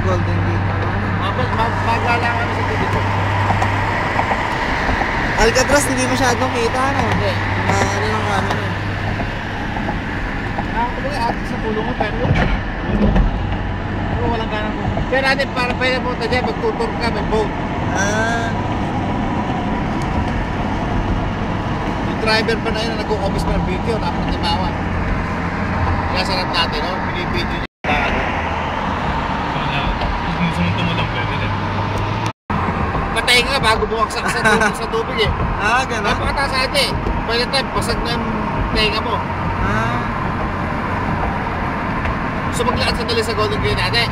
Golden Gate. Magala kami sa tubig ko. Alcatraz hindi masyadong kita, ano? Hindi. Ano lang kami nun. Kumbaga atin sa pulo mo, pero walang ganang po. Pero natin, para pwede punta dyan, magtutur ka, may boat. Yung driver pa na yun, nag-u-office pa ng video, napakatimawan. Kaya sarap natin, no? Pinibidyo niya. Sumunto mo lang pwede eh. Patay nga bago bumaksak sa tubig eh. Gano'n? Napakataas natin eh. By the time, basag na yung tenga mo. So maglaan sandali sa Golden Gate natin.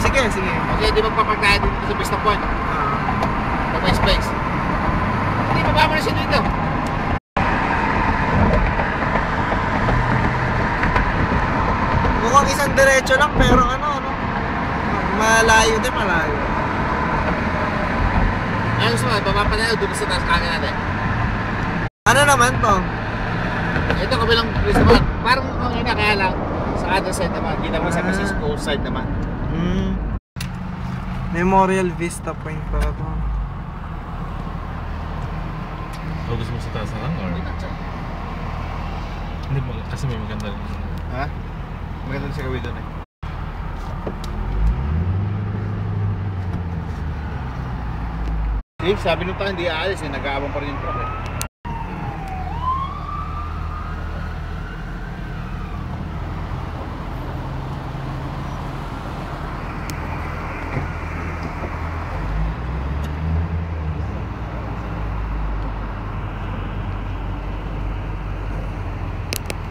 Sige. Okay, di magpapagkaya dito sa Vista Point. Na may space. Hindi, baba mo na siya dito. Mukhang isang diretso lang, pero ano? Malayo din, malayo. Ano gusto mo, baba pa na yun, doon sa taas kanya natin. Ano naman to? Ito kabilang Vista Point. Parang ang ina, kaya lang sa other side naman. Kita mo sa Francisco side naman. Memorial Vista Point para to. O gusto mo sa taas na lang or? Hindi mo, kasi may maganda rin. Ha? Maganda rin sa gawin doon eh. Sabi nung tayo hindi aalis eh, nag-aabang pa rin yung truck eh.